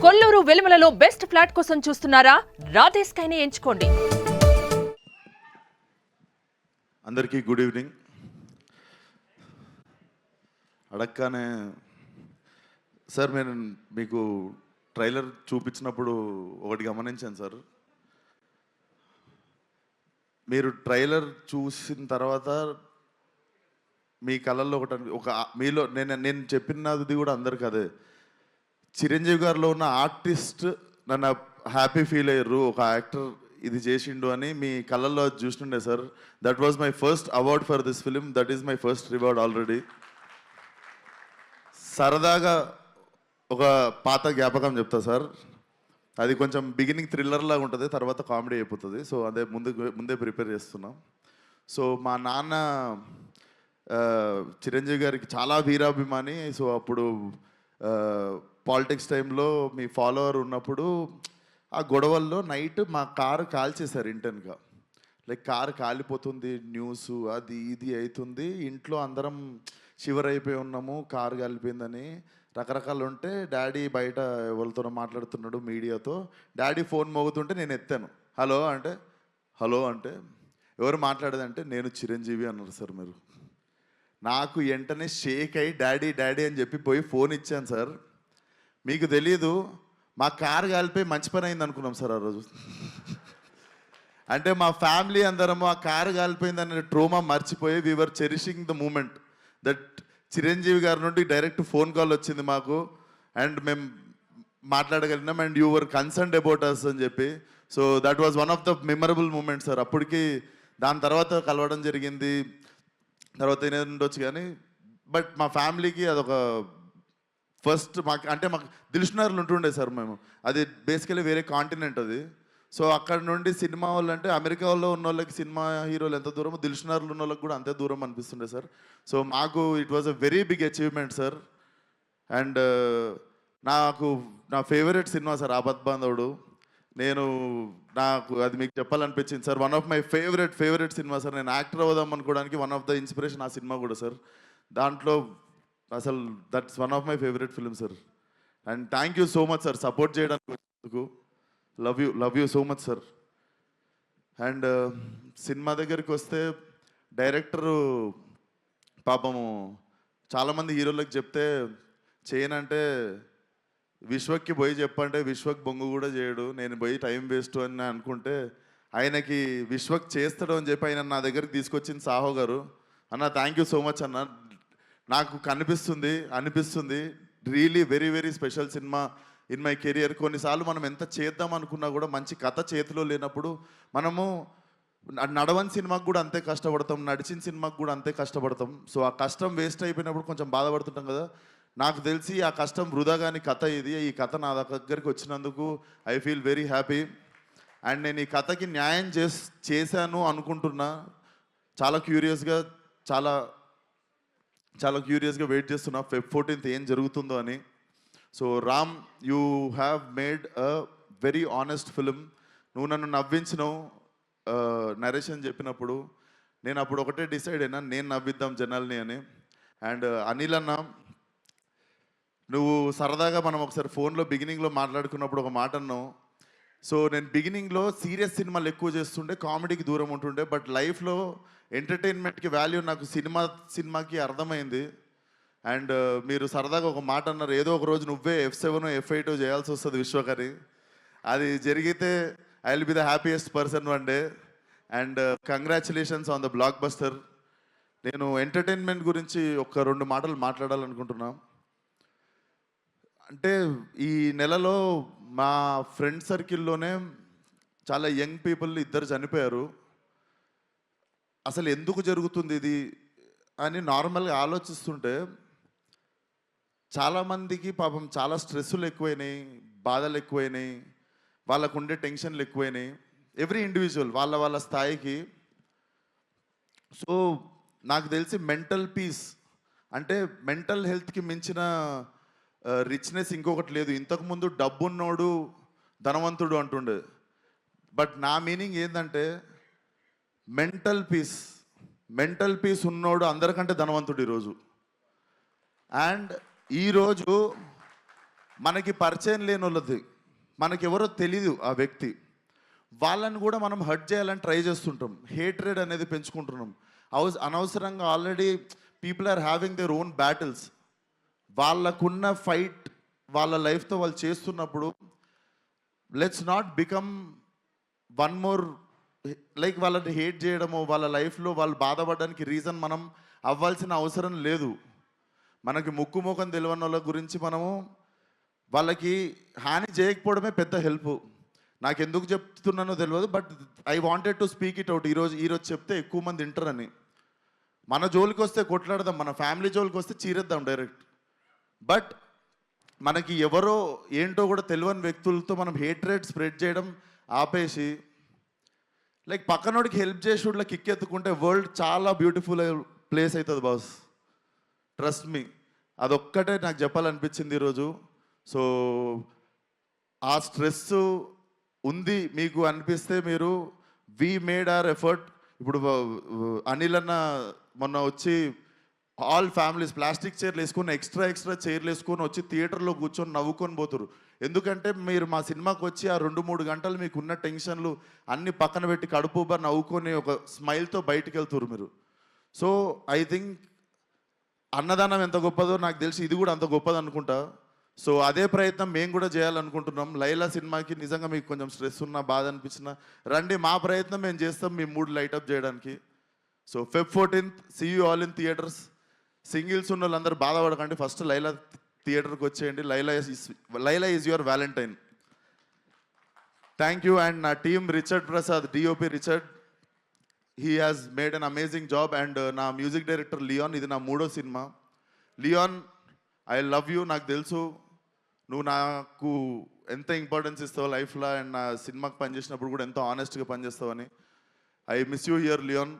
Kolluru వెలుమలలో best flat కోసం చూస్తున్నారా? రాధే స్కైనే ఎంచుకోండి. అందరికీ గుడ్ ఈవినింగ్. అడగగానే సార్ నేను మీకు ట్రైలర్ చూపించినప్పుడు ఒకటి గమనించాను సార్. మీరు ట్రైలర్ చూసిన తర్వాత మీ కళల్లో ఒక మీలో నేను చెప్పినది కూడా అందరికి అదే, చిరంజీవి గారిలో ఉన్న ఆర్టిస్ట్ నన్ను హ్యాపీ ఫీల్ అయ్యారు, ఒక యాక్టర్ ఇది చేసిండు అని మీ కళల్లో చూస్తుండే sir. That was my first award for this film. That is my first reward already. సరదాగా ఒక పాత జ్ఞాపకం చెప్తా సార్. అది కొంచెం బిగినింగ్ థ్రిల్లర్ లాగా ఉంటుంది, తర్వాత కామెడీ అయిపోతుంది. సో అదే ముందే ప్రిపేర్ చేస్తున్నాం. సో మా నాన్న చిరంజీవి గారికి చాలా వీరాభిమాని. సో అప్పుడు పాలిటిక్స్ టైంలో మీ ఫాలోవర్ ఉన్నప్పుడు ఆ గొడవల్లో నైట్ మా కారు కాల్చేశారు ఇంటెన్గా. లైక్ కారు కాలిపోతుంది, న్యూస్ అది ఇది అవుతుంది, ఇంట్లో అందరం షివర్ అయిపోయి ఉన్నాము, కారు కాలిపోయిందని రకరకాలు ఉంటే డాడీ బయట ఎవరితోనో మాట్లాడుతున్నాడు మీడియాతో. డాడీ ఫోన్ మోగుతుంటే నేను ఎత్తాను. హలో అంటే ఎవరు మాట్లాడేదంటే నేను చిరంజీవి అన్నారు సార్. మీరు నాకు వెంటనే షేక్ అయ్యి డాడీ అని చెప్పి పోయి ఫోన్ ఇచ్చాను సార్. మీకు తెలీదు, మా కారు కాలిపోయి మంచి పని అయింది అనుకున్నాం సార్ ఆ రోజు. అంటే మా ఫ్యామిలీ అందరము ఆ కారు కాలిపోయిందనే ట్రోమా మర్చిపోయి we're cherishing the moment that Chiranjeevi గారి నుండి డైరెక్ట్ ఫోన్ కాల్ వచ్చింది మాకు అండ్ మేము మాట్లాడగలిగినాం and you were concerned about us అని చెప్పి. So that was one of the memorable moment sir. అప్పటికి దాని తర్వాత కలవడం జరిగింది, తర్వాత ఏదైనా ఉండొచ్చు కానీ బట్ మా ఫ్యామిలీకి అదొక ఫస్ట్. మాకు దిల్షునగర్లో ఉంటుండే సార్ మేము. అది బేసికలీ వేరే కాంటినెంట్ అది. సో అక్కడ నుండి సినిమా వాళ్ళు అంటే అమెరికా వాళ్ళు ఉన్న వాళ్ళకి సినిమా హీరోలు ఎంత దూరమో దిల్షునగర్లో ఉన్న వాళ్ళకి కూడా అంతే దూరం అనిపిస్తుండే సార్. సో మాకు it was a very big achievement sir. And నా favourite cinema sir Aapadbandhavudu. నాకు అది మీకు చెప్పాలనిపించింది sir. One of my favourite cinema sir. నేను యాక్టర్ అవుదాం అనుకోవడానికి వన్ ఆఫ్ ద ఇన్స్పిరేషన్ ఆ సినిమా కూడా సార్. దాంట్లో అసలు that's one of my favourite film sir. And thank you so much sir support చేయడానికి. Love you so much sir. And cinema దగ్గరికి వస్తే డైరెక్టరు పాపము చాలామంది హీరోలకు చెప్తే చేయనంటే విశ్వక్కి పోయి చెప్పంటే విశ్వక్ బొంగు కూడా చేయడు, నేను పోయి టైం వేస్ట్ అని అనుకుంటే ఆయనకి విశ్వక్ చేస్తాడు అని చెప్పి ఆయన నా దగ్గరికి తీసుకొచ్చింది సాహో గారు. అన్న థ్యాంక్ యూ సో మచ్ అన్న. నాకు అనిపిస్తుంది really very very special cinema in my career. కొన్నిసార్లు మనం ఎంత చేద్దాం అనుకున్నా కూడా మంచి కథ చేతిలో లేనప్పుడు మనము నడవని సినిమాకు కూడా అంతే కష్టపడతాం, నడిచిన సినిమాకు కూడా అంతే కష్టపడతాం. సో ఆ కష్టం వేస్ట్ అయిపోయినప్పుడు కొంచెం బాధపడుతుంటాం కదా. నాకు తెలిసి ఆ కష్టం వృధా కాని కథ ఇది. ఈ కథ నా దగ్గరికి వచ్చినందుకు I feel very happy. And నేను ఈ కథకి న్యాయం చేశాను అనుకుంటున్నా. చాలా క్యూరియస్గా వెయిట్ చేస్తున్నా Feb 14th ఏం జరుగుతుందో అని. So Ram, you have made a very honest film. నువ్వు నన్ను నవ్వించినావు నరేషన్ చెప్పినప్పుడు. నేను అప్పుడు ఒకటే డిసైడ్ అయినా, నేను నవ్విద్దాం జనాల్ని అని. అండ్ అనిల్ అన్న, నువ్వు సరదాగా మనం ఒకసారి ఫోన్లో బిగినింగ్లో మాట్లాడుకున్నప్పుడు ఒక మాట అన్నావు. సో నేను బిగినింగ్లో సీరియస్ సినిమాలు ఎక్కువ చేస్తుండే, కామెడీకి దూరం ఉంటుండే. బట్ లైఫ్లో ఎంటర్టైన్మెంట్కి వాల్యూ నాకు సినిమాకి అర్థమైంది. అండ్ మీరు సరదాగా ఒక మాట అన్నారు, ఏదో ఒక రోజు నువ్వే F7 F8 చేయాల్సి వస్తుంది విశ్వకరి. అది జరిగితే I will be the happiest person one day. And congratulations on the block buster. నేను ఎంటర్టైన్మెంట్ గురించి ఒక 2 మాటలు మాట్లాడాలనుకుంటున్నా. అంటే ఈ నెలలో మా ఫ్రెండ్ సర్కిల్లోనే చాలా యంగ్ పీపుల్ 2 చనిపోయారు. అసలు ఎందుకు జరుగుతుంది ఇది అని నార్మల్గా ఆలోచిస్తుంటే చాలామందికి పాపం చాలా స్ట్రెస్సులు ఎక్కువైనాయి, బాధలు ఎక్కువైనాయి, వాళ్ళకు ఉండే టెన్షన్లు ఎక్కువైనాయి. ఎవ్రీ ఇండివిజువల్ వాళ్ళ స్థాయికి. సో నాకు తెలిసి మెంటల్ పీస్ అంటే మెంటల్ హెల్త్కి మించిన రిచ్నెస్ ఇంకొకటి లేదు. ఇంతకుముందు డబ్బున్నోడు ధనవంతుడు అంటుండే, బట్ నా మీనింగ్ ఏంటంటే మెంటల్ పీస్ ఉన్నోడు అందరికంటే ధనవంతుడు ఈరోజు. అండ్ ఈరోజు మనకి పరిచయం లేని వాళ్ళది, మనకెవరో తెలీదు ఆ వ్యక్తి, వాళ్ళని కూడా మనం హర్ట్ చేయాలని ట్రై చేస్తుంటాం. హేట్రెడ్ అనేది పెంచుకుంటున్నాం. అనవసరంగా already people are having their own battles. వాళ్ళకున్న ఫైట్ వాళ్ళ లైఫ్తో వాళ్ళు చేస్తున్నప్పుడు let's not become one more, like వాళ్ళని హేట్ చేయడము, వాళ్ళ లైఫ్లో వాళ్ళు బాధపడడానికి రీజన్ మనం అవ్వాల్సిన అవసరం లేదు. మనకి ముక్కు ముఖం తెలియని వాళ్ళ గురించి మనము వాళ్ళకి హాని చేయకపోవడమే పెద్ద హెల్ప్. నాకు ఎందుకు చెప్తున్నానో తెలియదు, but I wanted to speak it out. ఈరోజు చెప్తే ఎక్కువ మంది వింటారని. మన జోలికి వస్తే కొట్లాడదాం, మన ఫ్యామిలీ జోలికి వస్తే చీరేద్దాం డైరెక్ట్. బట్ మనకి ఎవరో ఏంటో కూడా తెలియని వ్యక్తులతో మనం హేట్రేట్ స్ప్రెడ్ చేయడం ఆపేసి, లైక్ పక్కనోడికి హెల్ప్ చేసుడులో కిక్ ఎత్తుకుంటే వరల్డ్ చాలా బ్యూటిఫుల్ ప్లేస్ అవుతుంది బాస్. ట్రస్ట్ మీ, అదొక్కటే నాకు చెప్పాలనిపించింది ఈరోజు. సో ఆ స్ట్రెస్ ఉంది మీకు అనిపిస్తే మీరు వి మేడ్ అవర్ ఎఫర్ట్. ఇప్పుడు అనిల్ అన్న మొన్న వచ్చి ఆల్ ఫ్యామిలీస్ ప్లాస్టిక్ చైర్లు వేసుకొని ఎక్స్ట్రా చైర్లు వేసుకొని వచ్చి థియేటర్లో కూర్చొని నవ్వుకొని పోతారు. ఎందుకంటే మీరు మా సినిమాకి వచ్చి ఆ 2-3 గంటలు మీకు ఉన్న టెన్షన్లు అన్ని పక్కన పెట్టి కడుపు నవ్వుకొని ఒక స్మైల్తో బయటికి వెళ్తారు మీరు. సో ఐ థింక్ అన్నదానం ఎంత గొప్పదో నాకు తెలిసి ఇది కూడా అంత గొప్పది అనుకుంటా. సో అదే ప్రయత్నం మేము కూడా చేయాలనుకుంటున్నాం. లైలా సినిమాకి నిజంగా మీకు కొంచెం స్ట్రెస్ ఉన్నా, బాధ అనిపించినా రండి, మా ప్రయత్నం మేము చేస్తాం మీ మూడ్ లైటప్ చేయడానికి. So Feb 14th see you all in theatres. Singles ఉన్న వాళ్ళందరూ బాధపడకండి, ఫస్ట్ లైలా థియేటర్కి వచ్చేయండి. Laila is your valentine. Thank you. And నా team Richard Prasad, DOP Richard, he has made an amazing job. And నా మ్యూజిక్ డైరెక్టర్ లియాన్, ఇది నా 3వ సినిమా. Leon, I love you. నాకు తెలుసు నువ్వు నాకు ఎంత ఇంపార్టెన్స్ ఇస్తావు లైఫ్లో, అండ్ నా సినిమాకి పనిచేసినప్పుడు కూడా ఎంతో ఆనెస్ట్గా పనిచేస్తావని. I miss you here Leon.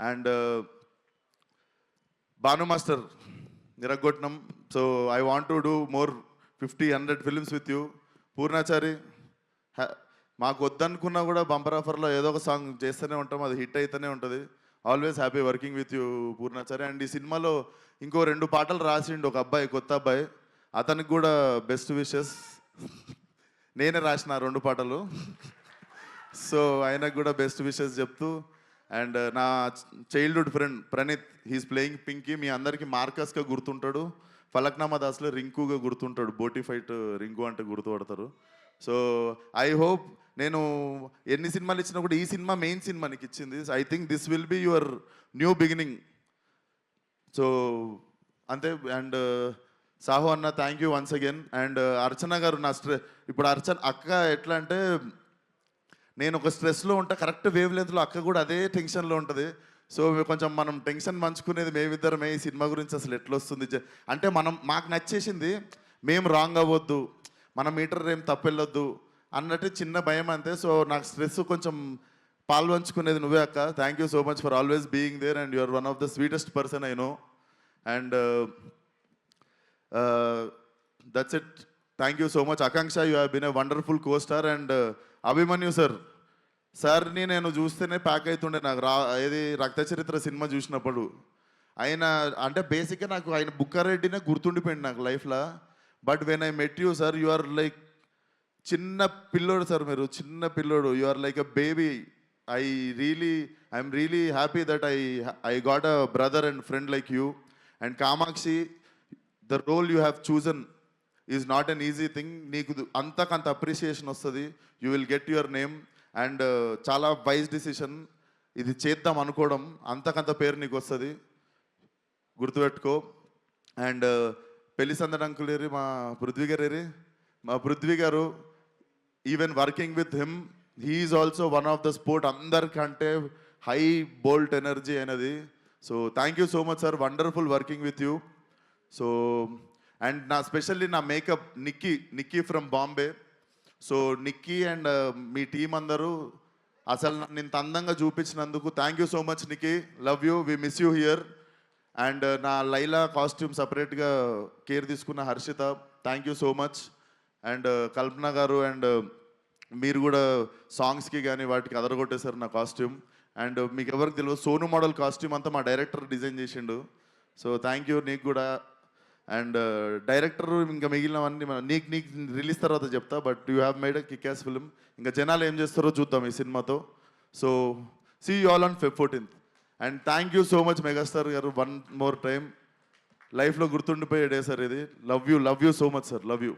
And Bhanu master నిరగొట్టినం. So I want to do more 50-100 films with you. Purnachari, మాకు వద్దనుకున్నా కూడా బంపర్ ఆఫర్లో ఏదో ఒక సాంగ్ చేస్తూనే ఉంటాం, అది హిట్ అయితేనే ఉంటుంది. Always happy working with you Purnachari. And ఈ సినిమాలో ఇంకో 2 పాటలు రాసిండు ఒక అబ్బాయి, కొత్త అబ్బాయి, అతనికి కూడా బెస్ట్ విషెస్. నేనే రాసిన 2 పాటలు. సో ఆయనకు కూడా బెస్ట్ విషెస్ చెప్తూ. అండ్ నా childhood friend Praneeth, he's playing Pinky. మీ అందరికీ మార్కస్గా గుర్తుంటాడు, ఫలక్నామా దాస్లో రింకుగా గుర్తుంటాడు, బోటీ ఫైట్ రింకు అంటే గుర్తుపడతారు. సో ఐ హోప్ నేను ఎన్ని సినిమాలు ఇచ్చినా కూడా ఈ సినిమా మెయిన్ సినిమా నీకు ఇచ్చింది. I think this will be your new beginning. So అంతే. అండ్ సాహు అన్న, thank you once again. And Archana garu, నా ఇప్పుడు అక్క ఎట్లా అంటే, నేను ఒక స్ట్రెస్లో ఉంటా, కరెక్ట్ వేవ్ లెంత్లో అక్క కూడా అదే టెన్షన్లో ఉంటుంది. సో కొంచెం మనం టెన్షన్ పంచుకునేది మేమిద్దరమే. ఈ సినిమా గురించి అసలు ఎట్లా వస్తుంది అంటే, మాకు నచ్చేసింది, మేము రాంగ్ అవ్వద్దు, మన మీటర్ ఏం తప్పెళ్ళొద్దు అన్నట్టు చిన్న భయం అంతే. సో నాకు స్ట్రెస్ కొంచెం పాల్పంచుకునేది నువ్వే అక్క. Thank you so much for always being there. And you're one of the sweetest person I know. And that's it. Thank you so much. Akanksha, you have been a wonderful costar. And Abhimanyu సార్ని నేను చూస్తేనే pack అవుతుండే. నాకు ఏది రక్త చరిత్ర cinema చూసినప్పుడు ఆయన అంటే బేసిక్గా నాకు ఆయన బుక్కారెడ్డినే గుర్తుండిపోయింది నాకు లైఫ్లో. But when I met you sir, you are like చిన్న పిల్లోడు సార్, మీరు చిన్న పిల్లోడు. You are like a baby. I'm really happy that I got a brother and friend like you. And Kamakshi, the role you have chosen is not an easy thing. నీకు అంతకంత appreciation వస్తుంది, you will get your name. And చాలా wise decision ఇది చేద్దాం అనుకోవడం, అంతకంత పేరు నీకు వస్తుంది, గుర్తుపెట్టుకో. అండ్ పెళ్లి సందడి అంకుల్ ఏరి, మా Prithvi garu, even working with him, he's also one of the sport. అందరికంటే హై బోల్ట్ ఎనర్జీ అయినది. So thank you so much sir, wonderful working with you. So and specially నా makeup Nikki from Bombay. So Nikki and మీ team అందరూ అసలు నన్ను ఇంత అందంగా చూపించినందుకు thank you so much Nikki, love you, we miss you here. And నా Laila costume సపరేట్గా కేర్ తీసుకున్న Harshitha, thank you so much. And కల్పన గారు, అండ్ మీరు కూడా సాంగ్స్కి కానీ వాటికి అదరగొట్టేశారు నా కాస్ట్యూమ్. అండ్ మీకు ఎవరికి తెలియదు, సోను మోడల్ కాస్ట్యూమ్ అంతా మా డైరెక్టర్ డిజైన్ చేసిండు. సో థ్యాంక్ యూ నీకు కూడా. అండ్ డైరెక్టర్ ఇంకా మిగిలినవన్నీ నీకు రిలీజ్ తర్వాత చెప్తా. But you have made a kick ass film. ఇంకా జనాలు ఏం చేస్తారో చూద్దాం ఈ సినిమాతో. So see you all on Feb 14th. And thank you so much megastar garu, one more time. లైఫ్లో గుర్తుండిపోయే డే సార్ ఇది. Love you so much sir, love you.